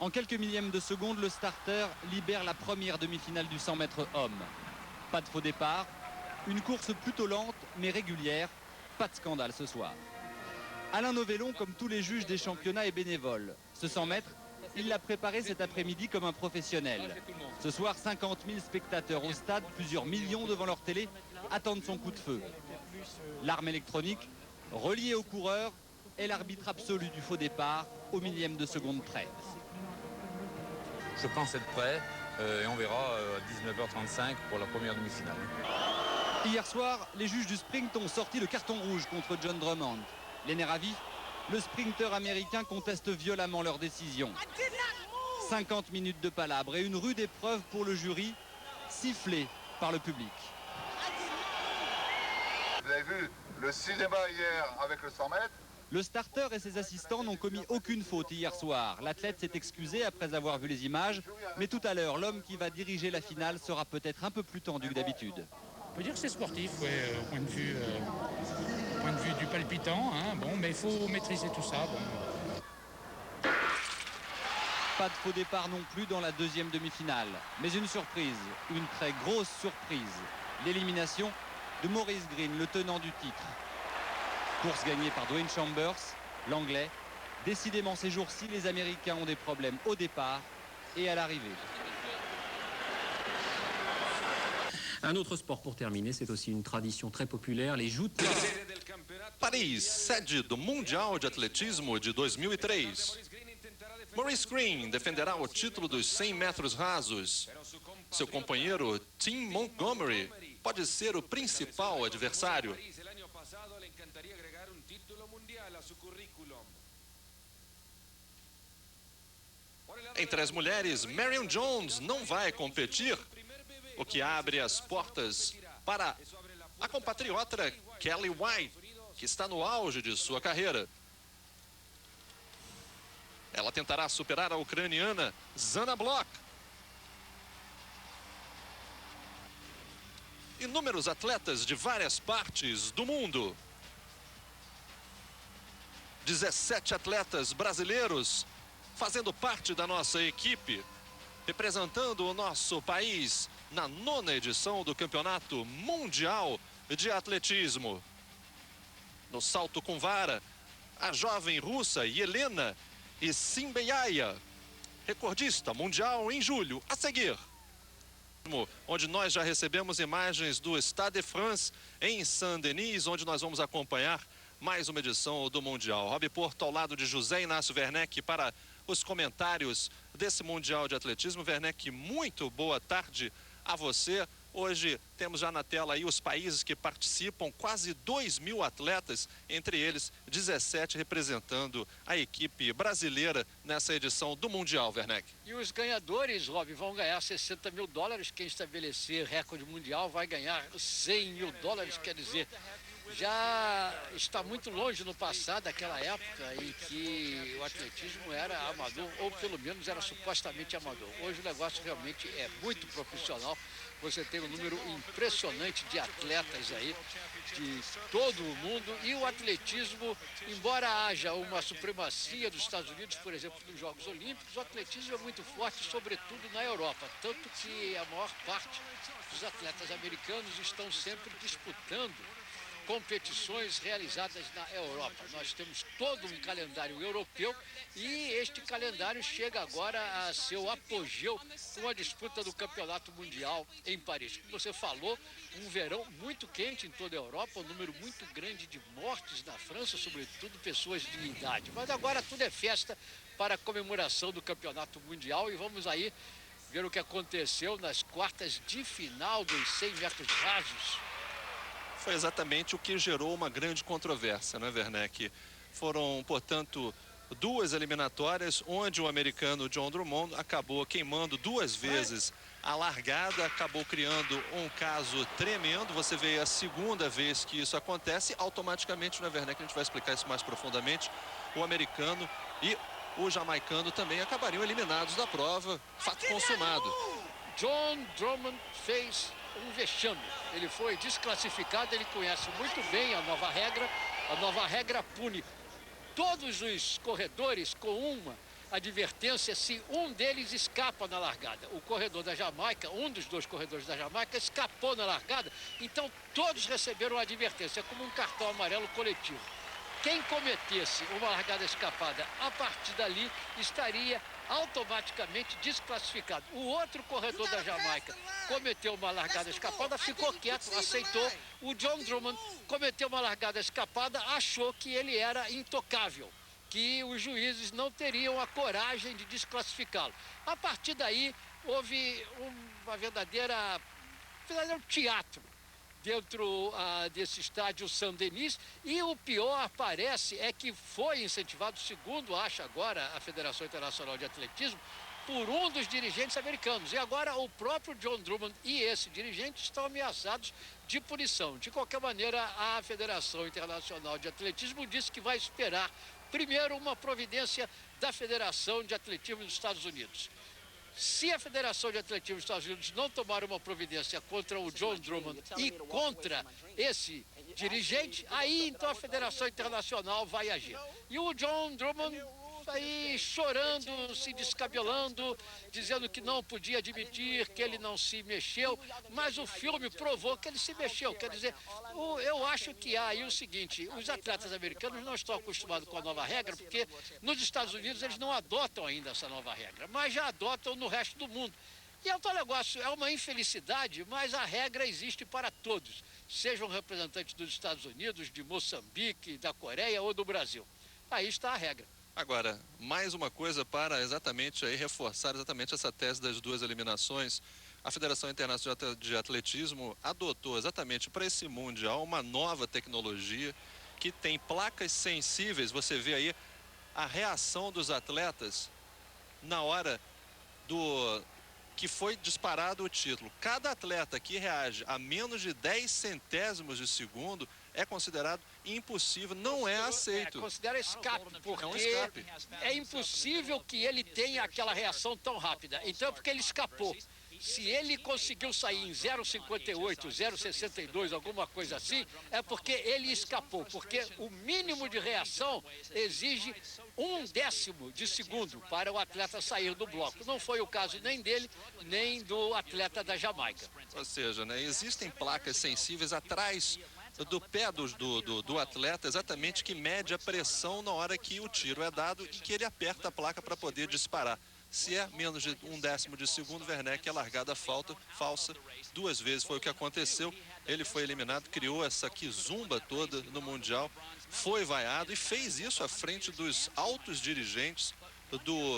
En quelques millièmes de seconde, le starter libère la première demi-finale du 100 mètres homme. Pas de faux départ, une course plutôt lente mais régulière, pas de scandale ce soir. Alain Novellon, comme tous les juges des championnats, est bénévole. Ce 100 mètres, il l'a préparé cet après-midi comme un professionnel. Ce soir, 50 000 spectateurs au stade, plusieurs millions devant leur télé, attendent son coup de feu. L'arme électronique, reliée au coureur, est l'arbitre absolu du faux départ, au millième de seconde près. Je pense être prêt et on verra à 19h35 pour la première demi-finale. Hier soir, les juges du sprint ont sorti le carton rouge contre John Drummond. Les nerfs à vif, le sprinter américain conteste violemment leur décision. 50 minutes de palabres et une rude épreuve pour le jury, sifflé par le public. Vous avez vu le cinéma hier avec le 100 mètres. Le starter et ses assistants n'ont commis aucune faute hier soir. L'athlète s'est excusé après avoir vu les images. Mais tout à l'heure, l'homme qui va diriger la finale sera peut-être un peu plus tendu que d'habitude. On peut dire que c'est sportif, ouais, au point de vue du palpitant. Hein, bon, mais il faut maîtriser tout ça. Bon. Pas de faux départ non plus dans la deuxième demi-finale. Mais une surprise, une très grosse surprise. L'élimination de Maurice Green, le tenant du titre. Course gagnée par Dwayne Chambers, l'anglais. Décidément, ces jours-ci, les Américains ont des problèmes au départ et à l'arrivée. Un autre sport pour terminer, c'est aussi une tradition très populaire, les joutes. Paris, sede do Mundial de Atletismo de 2003. Maurice Green defenderá o título dos 100 metros rasos. Seu companheiro, Tim Montgomery, pode ser o principal adversário. Entre as mulheres, Marion Jones não vai competir, o que abre as portas para a compatriota Kelly White, que está no auge de sua carreira. Ela tentará superar a ucraniana Zana Bloch. Inúmeros atletas de várias partes do mundo. 17 atletas brasileiros fazendo parte da nossa equipe, representando o nosso país na 9ª edição do Campeonato Mundial de Atletismo. No salto com vara, a jovem russa Yelena Isimbeyaya, recordista mundial em julho. A seguir, onde nós já recebemos imagens do Stade de France em Saint-Denis, onde nós vamos acompanhar mais uma edição do Mundial. Rob Porto ao lado de José Inácio Werneck para os comentários desse Mundial de Atletismo. Werneck, muito boa tarde a você. Hoje temos já na tela aí os países que participam, quase 2.000 atletas, entre eles 17 representando a equipe brasileira nessa edição do Mundial, Werneck. E os ganhadores, Rob, vão ganhar 60 mil dólares. Quem estabelecer recorde mundial vai ganhar 100 mil dólares, quer dizer, já está muito longe no passado, daquela época em que o atletismo era amador, ou pelo menos era supostamente amador. Hoje o negócio realmente é muito profissional. Você tem um número impressionante de atletas aí, de todo o mundo. E o atletismo, embora haja uma supremacia dos Estados Unidos, por exemplo, nos Jogos Olímpicos, o atletismo é muito forte, sobretudo na Europa. Tanto que a maior parte dos atletas americanos estão sempre disputando competições realizadas na Europa. Nós temos todo um calendário europeu e este calendário chega agora a seu apogeu com a disputa do Campeonato Mundial em Paris. Como você falou, um verão muito quente em toda a Europa, um número muito grande de mortes na França, sobretudo pessoas de idade. Mas agora tudo é festa para a comemoração do Campeonato Mundial e vamos aí ver o que aconteceu nas quartas de final dos 100 metros rasos. Foi exatamente o que gerou uma grande controvérsia, não é, Werneck? Foram, portanto, 2 eliminatórias, onde o americano John Drummond acabou queimando 2 vezes a largada, acabou criando um caso tremendo. Você vê a segunda vez que isso acontece, automaticamente, não é, Werneck? A gente vai explicar isso mais profundamente. O americano e o jamaicano também acabariam eliminados da prova, fato consumado. John Drummond fez um vexame. Ele foi desclassificado, ele conhece muito bem a nova regra. A nova regra pune todos os corredores com uma advertência se um deles escapa na largada. O corredor da Jamaica, um dos dois corredores da Jamaica, escapou na largada, então todos receberam a advertência, é como um cartão amarelo coletivo. Quem cometesse uma largada escapada a partir dali estaria automaticamente desclassificado. O outro corredor da Jamaica cometeu uma largada escapada, ficou quieto, aceitou. O John Drummond cometeu uma largada escapada, achou que ele era intocável, que os juízes não teriam a coragem de desclassificá-lo. A partir daí, houve um verdadeiro teatro dentro desse estádio Saint-Denis, e o pior, parece, é que foi incentivado, segundo acha agora a Federação Internacional de Atletismo, por um dos dirigentes americanos. E agora o próprio John Drummond e esse dirigente estão ameaçados de punição. De qualquer maneira, a Federação Internacional de Atletismo disse que vai esperar primeiro uma providência da Federação de Atletismo dos Estados Unidos. Se a Federação de Atletismo dos Estados Unidos não tomar uma providência contra o John Drummond e contra esse dirigente, aí então a Federação Internacional vai agir. E o John Drummond aí chorando, se descabelando, dizendo que não podia admitir, que ele não se mexeu, mas o filme provou que ele se mexeu. Quer dizer, eu acho que há aí o seguinte: os atletas americanos não estão acostumados com a nova regra, porque nos Estados Unidos eles não adotam ainda essa nova regra, mas já adotam no resto do mundo. E é um tal negócio, é uma infelicidade, mas a regra existe para todos, sejam representantes dos Estados Unidos, de Moçambique, da Coreia ou do Brasil. Aí está a regra. Agora, mais uma coisa para exatamente aí reforçar exatamente essa tese das duas eliminações. A Federação Internacional de Atletismo adotou exatamente para esse Mundial uma nova tecnologia que tem placas sensíveis. Você vê aí a reação dos atletas na hora que foi disparado o título. Cada atleta que reage a menos de 10 centésimos de segundo é considerado impossível, não é aceito. Considera escape, porque É um escape. é impossível que ele tenha aquela reação tão rápida. Então é porque ele escapou. Se ele conseguiu sair em 0,58, 0,62, alguma coisa assim, é porque ele escapou. Porque o mínimo de reação exige 1/10 de segundo para o atleta sair do bloco. Não foi o caso nem dele, nem do atleta da Jamaica. Ou seja, né, existem placas sensíveis atrás do pé do atleta, exatamente, que mede a pressão na hora que o tiro é dado e que ele aperta a placa para poder disparar. Se é menos de 1/10 de segundo, Werneck é largada falsa. 2 vezes foi o que aconteceu. Ele foi eliminado, criou essa quizumba toda no Mundial, foi vaiado e fez isso à frente dos altos dirigentes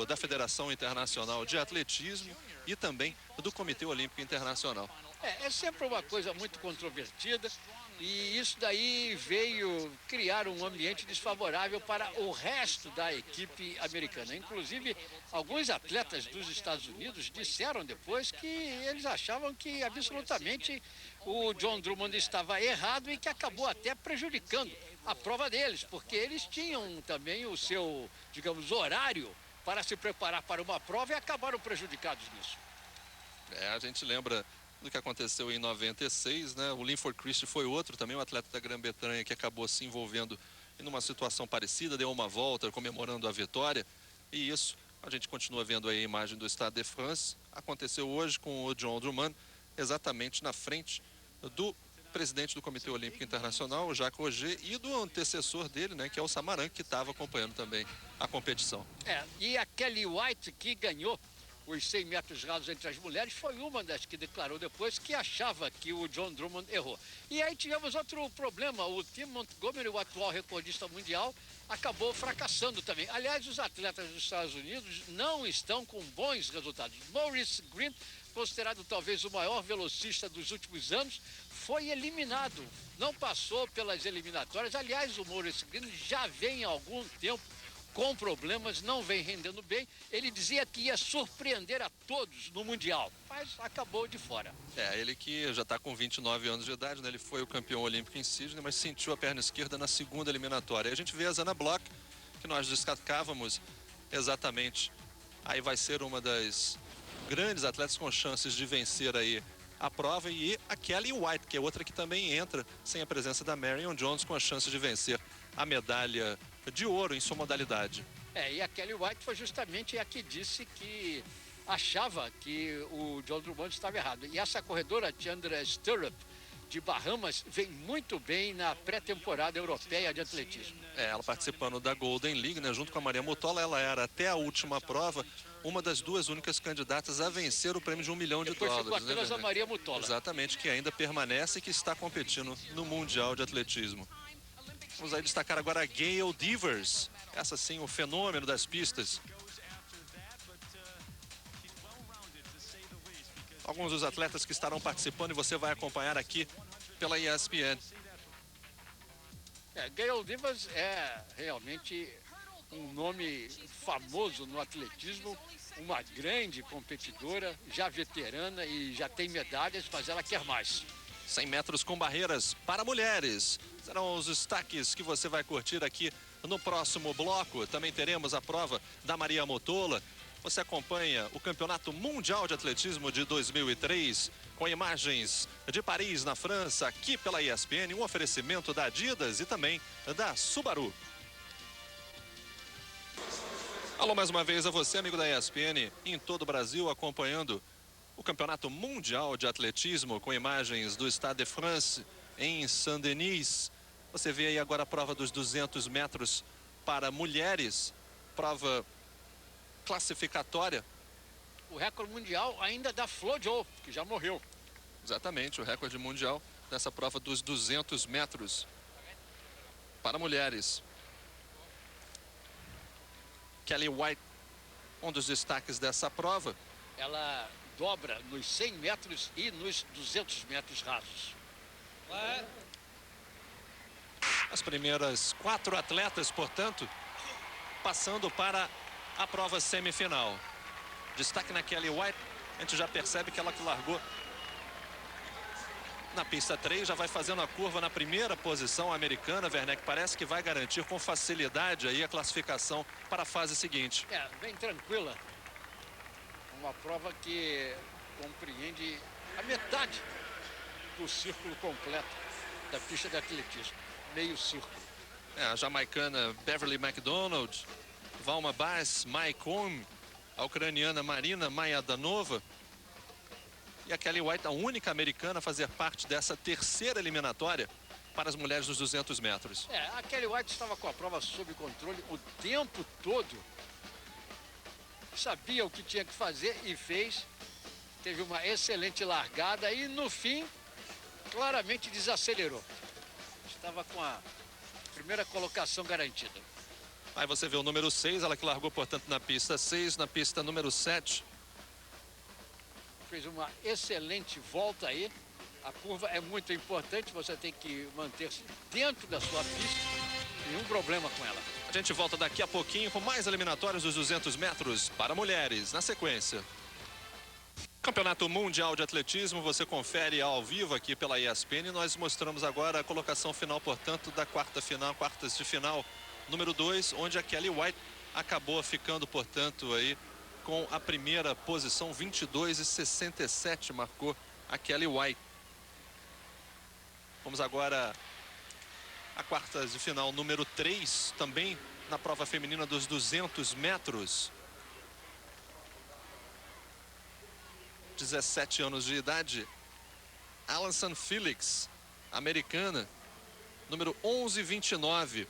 da Federação Internacional de Atletismo e também do Comitê Olímpico Internacional. É sempre uma coisa muito controvertida, e isso daí veio criar um ambiente desfavorável para o resto da equipe americana. Inclusive, alguns atletas dos Estados Unidos disseram depois que eles achavam que absolutamente o John Drummond estava errado e que acabou até prejudicando a prova deles, porque eles tinham também o seu, digamos, horário para se preparar para uma prova e acabaram prejudicados nisso. A gente lembra do que aconteceu em 96, né? O Linford Christie foi outro também, um atleta da Grã-Bretanha que acabou se envolvendo em uma situação parecida, deu uma volta comemorando a vitória, e isso a gente continua vendo aí a imagem do Stade de France. Aconteceu hoje com o John Drummond, exatamente na frente do presidente do Comitê Olímpico Internacional, o Jacques Roger, e do antecessor dele, né, que é o Samaran, que estava acompanhando também a competição. E a Kelly White, que ganhou os 100 metros rasos entre as mulheres, foi uma das que declarou depois que achava que o John Drummond errou. E aí tivemos outro problema: o Tim Montgomery, o atual recordista mundial, acabou fracassando também. Aliás, os atletas dos Estados Unidos não estão com bons resultados. Maurice Green, considerado talvez o maior velocista dos últimos anos, foi eliminado, não passou pelas eliminatórias. Aliás, o Maurice Green já vem há algum tempo com problemas, não vem rendendo bem. Ele dizia que ia surpreender a todos no Mundial, mas acabou de fora. Ele que já está com 29 anos de idade, né? Ele foi o campeão olímpico em Sydney, mas sentiu a perna esquerda na segunda eliminatória. Aí a gente vê a Zana Bloch, que nós destacávamos exatamente. Aí vai ser uma das grandes atletas com chances de vencer aí a prova, e a Kelly White, que é outra que também entra sem a presença da Marion Jones, com a chance de vencer a medalha de ouro em sua modalidade. E a Kelly White foi justamente a que disse que achava que o John Drummond estava errado. E essa corredora, Chandra Stirrup, de Bahamas, vem muito bem na pré-temporada europeia de atletismo. Ela participando da Golden League, né, junto com a Maria Mutola, ela era até a última prova uma das duas únicas candidatas a vencer o prêmio de $1 milhão. Depois ficou apenas a Maria Mutola. Exatamente, que ainda permanece e que está competindo no Mundial de Atletismo. Vamos aí destacar agora a Gail Devers, essa sim, o fenômeno das pistas. Alguns dos atletas que estarão participando e você vai acompanhar aqui pela ESPN. Gail Devers é realmente um nome famoso no atletismo, uma grande competidora, já veterana e já tem medalhas, mas ela quer mais. 100 metros com barreiras para mulheres. Serão os destaques que você vai curtir aqui no próximo bloco. Também teremos a prova da Maria Mutola. Você acompanha o Campeonato Mundial de Atletismo de 2003 com imagens de Paris, na França, aqui pela ESPN, um oferecimento da Adidas e também da Subaru. Alô, mais uma vez a você, amigo da ESPN, em todo o Brasil, acompanhando o Campeonato Mundial de Atletismo com imagens do Stade de France em Saint-Denis. Você vê aí agora a prova dos 200 metros para mulheres, prova classificatória. O recorde mundial ainda da Flo Jo, que já morreu. Exatamente, o recorde mundial dessa prova dos 200 metros para mulheres. Kelly White, um dos destaques dessa prova. Ela dobra nos 100 metros e nos 200 metros rasos. As primeiras 4 atletas, portanto, passando para a prova semifinal. Destaque na Kelly White, a gente já percebe que ela que largou na pista 3, já vai fazendo a curva na primeira posição. A americana, Werneck, parece que vai garantir com facilidade aí a classificação para a fase seguinte. Bem tranquila. Uma prova que compreende a metade do círculo completo da pista de atletismo. Meio círculo. A jamaicana Beverly McDonald, Valma Bass, Mai Kom, a ucraniana Marina Mayadanova e a Kelly White, a única americana a fazer parte dessa terceira eliminatória para as mulheres dos 200 metros. A Kelly White estava com a prova sob controle o tempo todo. Sabia o que tinha que fazer e fez. Teve uma excelente largada e no fim, claramente desacelerou. Estava com a primeira colocação garantida. Aí você vê o número 6, ela que largou, portanto, na pista 6, na pista número 7. Fez uma excelente volta aí. A curva é muito importante, você tem que manter-se dentro da sua pista. Nenhum problema com ela. A gente volta daqui a pouquinho com mais eliminatórias dos 200 metros para mulheres, na sequência. Campeonato Mundial de Atletismo, você confere ao vivo aqui pela ESPN. Nós mostramos agora a colocação final, portanto, da quartas de final número 2, onde a Kelly White acabou ficando, portanto, aí com a primeira posição, 22,67 marcou a Kelly White. Vamos agora a quartas de final número 3, também na prova feminina dos 200 metros. 17 anos de idade, Allyson Felix, americana, número 11,29.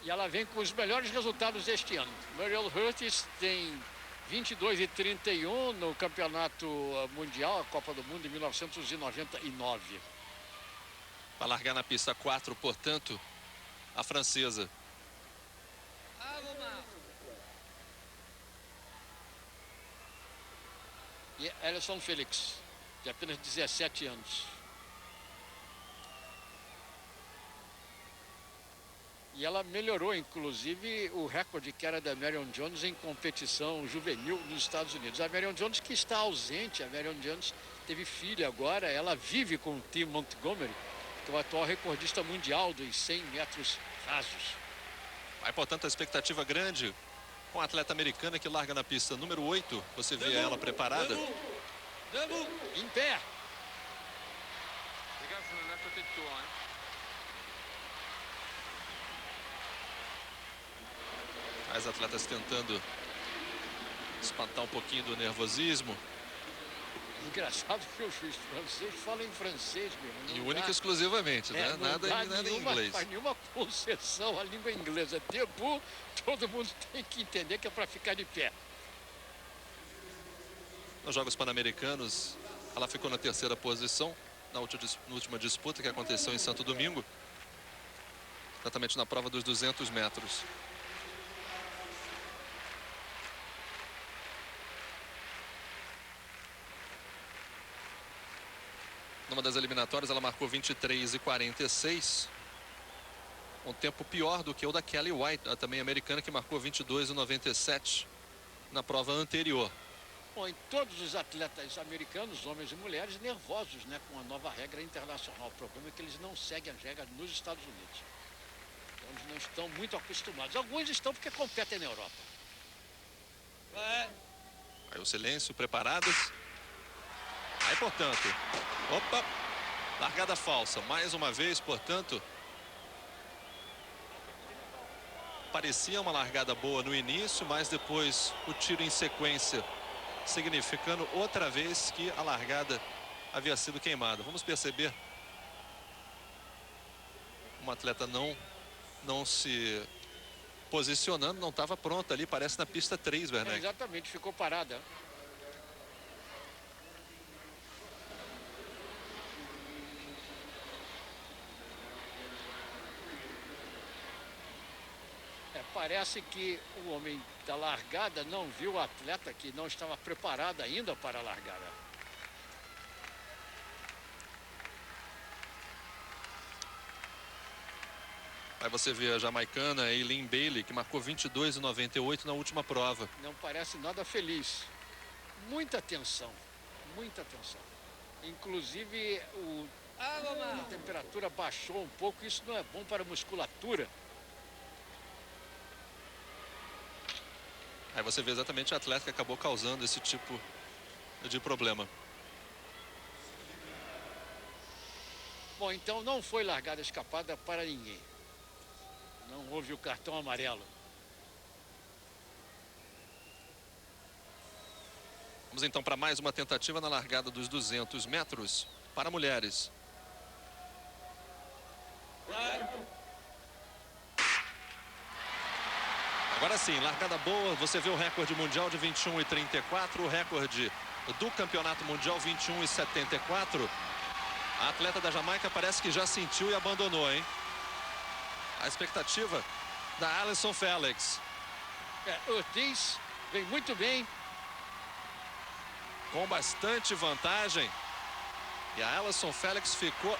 E ela vem com os melhores resultados deste ano. Mariel Hurtis tem 22,31 no Campeonato Mundial, a Copa do Mundo, em 1999. Vai largar na pista 4, portanto, a francesa. E Allyson Felix, de apenas 17 anos. E ela melhorou, inclusive, o recorde que era da Marion Jones em competição juvenil nos Estados Unidos. A Marion Jones que está ausente, a Marion Jones teve filha agora, ela vive com o Tim Montgomery, que é o atual recordista mundial dos 100 metros rasos. Vai, portanto, a expectativa grande com a atleta americana que larga na pista número 8. Você vê ela preparada. Em pé. Mais atletas tentando espantar um pouquinho do nervosismo. Engraçado que o juiz francês fala em francês mesmo. E única e exclusivamente, né? Nada em inglês. Faz nenhuma concessão à língua inglesa. Debout, todo mundo tem que entender que é para ficar de pé. Nos Jogos Pan-Americanos, ela ficou na terceira posição na última disputa que aconteceu em Santo Domingo. Exatamente na prova dos 200 metros. Numa das eliminatórias, ela marcou 23:46. Um tempo pior do que o da Kelly White, a também americana, que marcou 22:97 na prova anterior. Bom, e todos os atletas americanos, homens e mulheres, nervosos, né, com a nova regra internacional. O problema é que eles não seguem as regras nos Estados Unidos. Então, eles não estão muito acostumados. Alguns estão porque competem na Europa. Aí o silêncio, preparadas. Aí, portanto, opa, largada falsa. Mais uma vez, portanto, parecia uma largada boa no início, mas depois o tiro em sequência, significando outra vez que a largada havia sido queimada. Vamos perceber uma atleta não se posicionando, não estava pronta ali, parece na pista 3, Werneck. Exatamente, ficou parada. Parece que o homem da largada não viu o atleta que não estava preparado ainda para a largada. Aí você vê a jamaicana Eileen Bailey, que marcou 22:98 na última prova. Não parece nada feliz. Muita tensão, muita tensão. Inclusive a temperatura baixou um pouco, isso não é bom para a musculatura. Aí você vê exatamente a atleta que acabou causando esse tipo de problema. Bom, então não foi largada escapada para ninguém. Não houve o cartão amarelo. Vamos então para mais uma tentativa na largada dos 200 metros para mulheres. Agora sim, largada boa, você vê o recorde mundial de 21:34, o recorde do campeonato mundial 21:74. A atleta da Jamaica parece que já sentiu e abandonou, hein? A expectativa da Allyson Felix. Ortiz vem muito bem. Com bastante vantagem. E a Allyson Felix ficou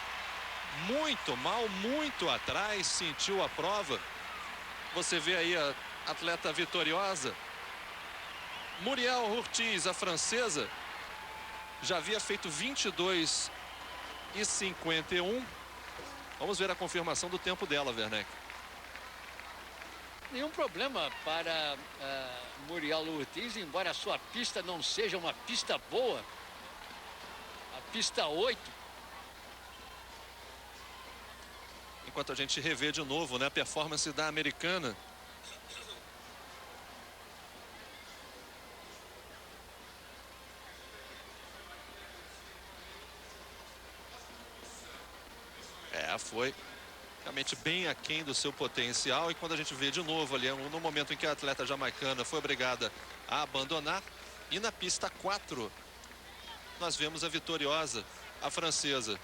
muito mal, muito atrás, sentiu a prova. Você vê aí a atleta vitoriosa. Muriel Ortiz, a francesa, já havia feito 22:51. Vamos ver a confirmação do tempo dela, Werneck. Nenhum problema para Muriel Ortiz, embora a sua pista não seja uma pista boa. A pista 8. Enquanto a gente revê de novo, né, a performance da americana. Foi realmente bem aquém do seu potencial. E quando a gente vê de novo ali, no momento em que a atleta jamaicana foi obrigada a abandonar, e na pista 4, nós vemos a vitoriosa, a francesa.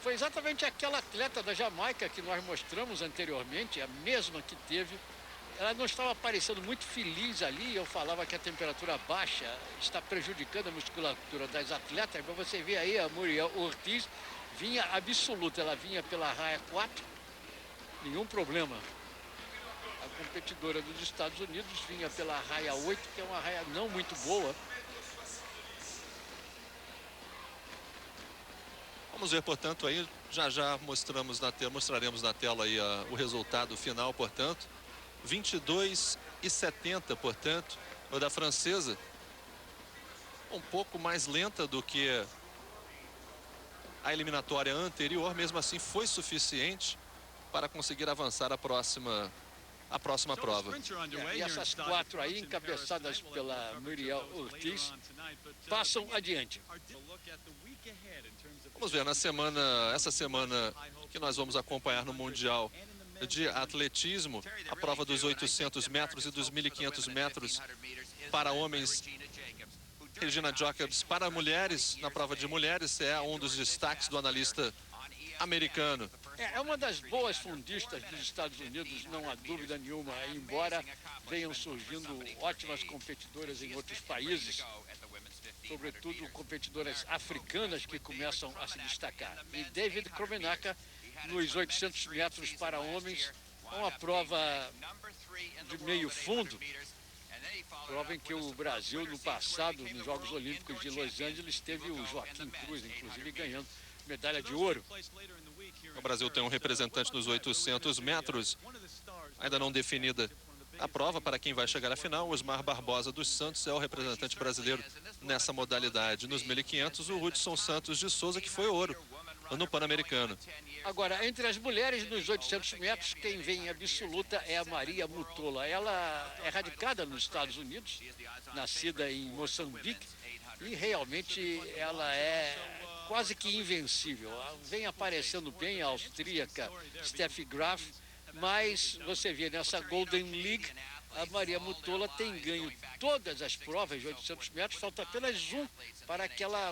Foi exatamente aquela atleta da Jamaica que nós mostramos anteriormente, a mesma que teve. Ela não estava parecendo muito feliz ali. Eu falava que a temperatura baixa está prejudicando a musculatura das atletas. Mas você vê aí a Muriel Ortiz vinha absoluta. Ela vinha pela raia 4, nenhum problema. A competidora dos Estados Unidos vinha pela raia 8, que é uma raia não muito boa. Vamos ver, portanto, aí já mostraremos na tela aí o resultado final, portanto. 22:70, portanto, o da francesa. Um pouco mais lenta do que a eliminatória anterior, mesmo assim foi suficiente para conseguir avançar a próxima prova. E essas 4 aí, encabeçadas pela Muriel Ortiz, passam adiante. Vamos ver, essa semana que nós vamos acompanhar no Mundial de Atletismo, a prova dos 800 metros e dos 1.500 metros para homens. Regina Jacobs para mulheres, na prova de mulheres, é um dos destaques do analista americano. É uma das boas fundistas dos Estados Unidos, não há dúvida nenhuma, embora venham surgindo ótimas competidoras em outros países, sobretudo competidoras africanas que começam a se destacar. E David Kromenaka, nos 800 metros para homens, uma prova de meio fundo, prova em que o Brasil, no passado, nos Jogos Olímpicos de Los Angeles, teve o Joaquim Cruz, inclusive, ganhando medalha de ouro. O Brasil tem um representante nos 800 metros, ainda não definida a prova para quem vai chegar à final. Osmar Barbosa dos Santos é o representante brasileiro nessa modalidade. Nos 1.500, o Hudson Santos de Souza, que foi ouro no Pan-Americano. Agora, entre as mulheres nos 800 metros, quem vem em absoluta é a Maria Mutola. Ela é radicada nos Estados Unidos, nascida em Moçambique, e realmente ela é quase que invencível. Vem aparecendo bem a austríaca Steffi Graf, mas você vê nessa Golden League, a Maria Mutola tem ganho todas as provas de 800 metros, falta apenas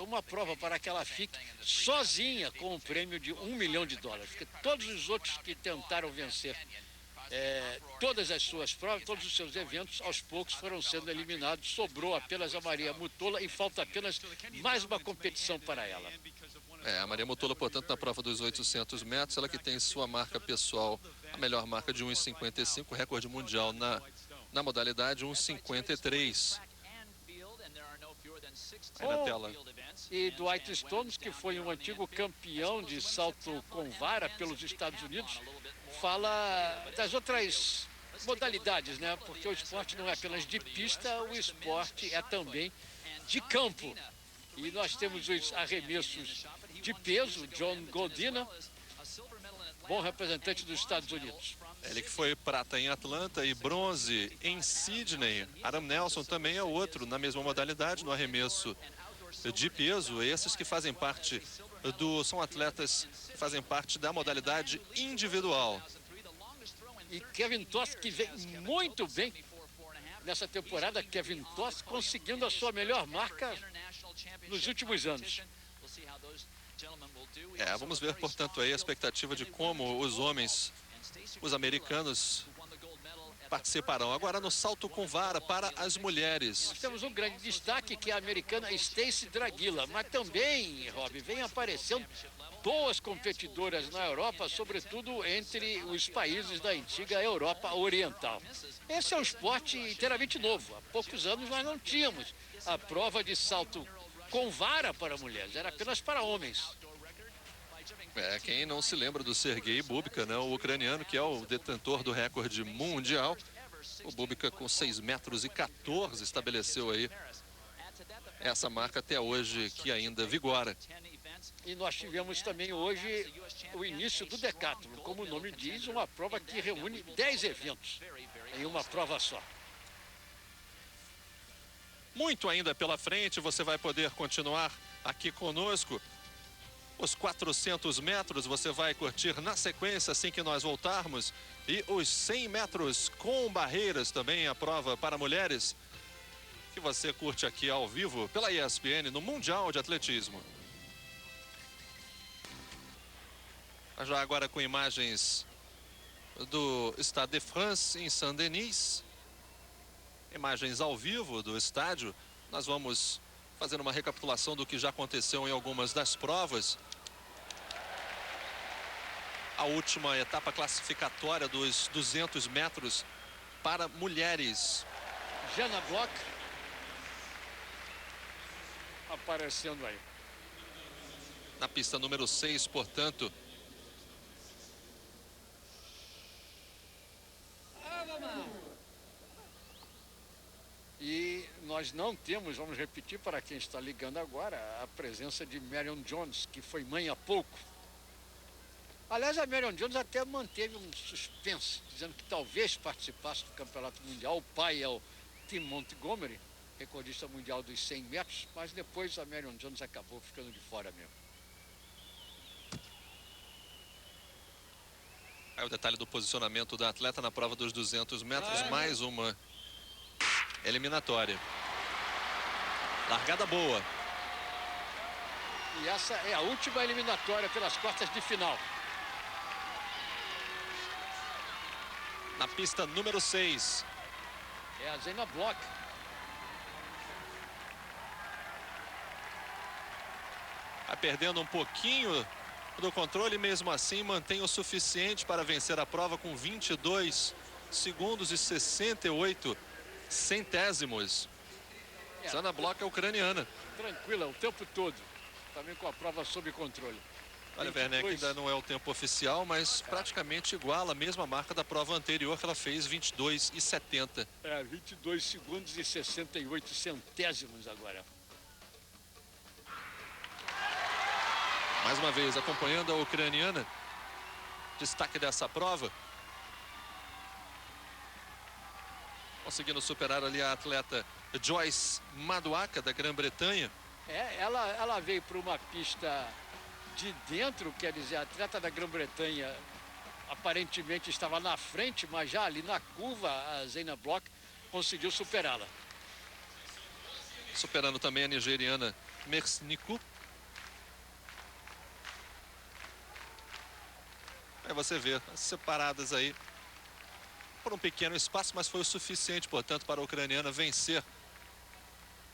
uma prova para que ela fique sozinha com um prêmio de $1 milhão, porque todos os outros que tentaram vencer todas as suas provas, todos os seus eventos, aos poucos foram sendo eliminados. Sobrou apenas a Maria Mutola e falta apenas mais uma competição para ela. A Maria Mutola, portanto, na prova dos 800 metros, ela que tem sua marca pessoal, a melhor marca de 1,55, recorde mundial na modalidade 1,53. Aí na tela. E Dwight Stones, que foi um antigo campeão de salto com vara pelos Estados Unidos, fala das outras modalidades, né? Porque o esporte não é apenas de pista, o esporte é também de campo. E nós temos os arremessos de peso, John Godina, bom representante dos Estados Unidos. Ele que foi prata em Atlanta e bronze em Sydney. Aram Nelson também é outro na mesma modalidade, no arremesso de peso. Esses que fazem parte são atletas que fazem parte da modalidade individual. E Kevin Toss, que vem muito bem nessa temporada, Kevin Toss conseguindo a sua melhor marca nos últimos anos. Vamos ver, portanto, aí a expectativa de como os homens, os americanos, participarão. Agora no salto com vara para as mulheres. Nós temos um grande destaque, que é a americana Stacey Draguila, mas também, Rob, vem aparecendo boas competidoras na Europa, sobretudo entre os países da antiga Europa Oriental. Esse é um esporte inteiramente novo. Há poucos anos nós não tínhamos a prova de salto com vara para mulheres, era apenas para homens. Quem não se lembra do Sergei Bubka, né? O ucraniano, que é o detentor do recorde mundial. O Bubka, com 6,14 metros, estabeleceu aí essa marca até hoje, que ainda vigora. E nós tivemos também hoje o início do decátulo, como o nome diz, uma prova que reúne 10 eventos em uma prova só. Muito ainda pela frente, você vai poder continuar aqui conosco. Os 400 metros você vai curtir na sequência assim que nós voltarmos. E os 100 metros com barreiras também, a prova para mulheres, que você curte aqui ao vivo pela ESPN no Mundial de Atletismo. Já agora com imagens do Stade de France em Saint-Denis. Imagens ao vivo do estádio. Nós vamos fazer uma recapitulação do que já aconteceu em algumas das provas. A última etapa classificatória dos 200 metros para mulheres. Jana Bloch aparecendo aí. Na pista número 6, portanto. E nós não temos, vamos repetir para quem está ligando agora, a presença de Marion Jones, que foi mãe há pouco. Aliás, a Marion Jones até manteve um suspense, dizendo que talvez participasse do Campeonato Mundial. O pai é o Tim Montgomery, recordista mundial dos 100 metros, mas depois a Marion Jones acabou ficando de fora mesmo. Aí o detalhe do posicionamento da atleta na prova dos 200 metros, mais uma eliminatória. Largada boa. E essa é a última eliminatória pelas quartas de final. Na pista número 6. É a Zena Block. Vai perdendo um pouquinho do controle, mesmo assim mantém o suficiente para vencer a prova com 22 segundos e 68 centésimos. Zena Block é ucraniana. Tranquila o tempo todo. Também com a prova sob controle. Olha, Werneck, ainda não é o tempo oficial, mas praticamente igual a mesma marca da prova anterior que ela fez, 22 e 70. 22 segundos e 68 centésimos agora. Mais uma vez, acompanhando a ucraniana. Destaque dessa prova. Conseguindo superar ali a atleta Joyce Maduaka, da Grã-Bretanha. Ela veio para uma pista de dentro, quer dizer, a atleta da Grã-Bretanha aparentemente estava na frente, mas já ali na curva a Zena Block conseguiu superá-la. Superando também a nigeriana Mersniku. Aí você vê, as separadas aí por um pequeno espaço, mas foi o suficiente, portanto, para a ucraniana vencer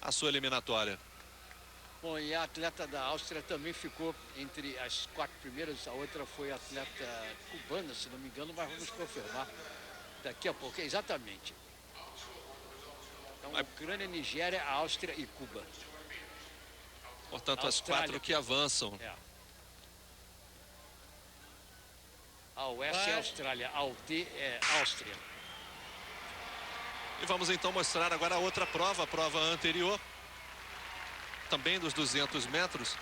a sua eliminatória. Bom, e a atleta da Áustria também ficou entre as 4 primeiras, a outra foi a atleta cubana, se não me engano, mas vamos confirmar daqui a pouco, exatamente. Então, Ucrânia, Nigéria, Áustria e Cuba. Portanto, as 4 que avançam. A oeste é Austrália, a UT é Áustria. E vamos então mostrar agora a outra prova, a prova anterior. Também dos 200 metros.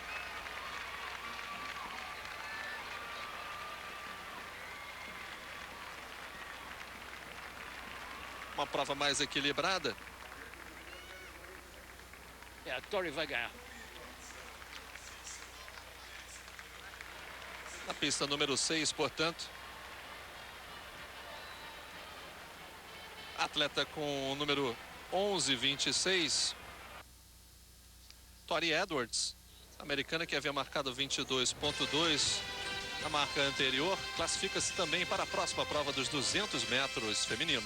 Uma prova mais equilibrada. A Tori vai ganhar. Na pista número 6, portanto. Atleta com o número 11,26. Tori Edwards, americana que havia marcado 22,2 na marca anterior, classifica-se também para a próxima prova dos 200 metros feminino.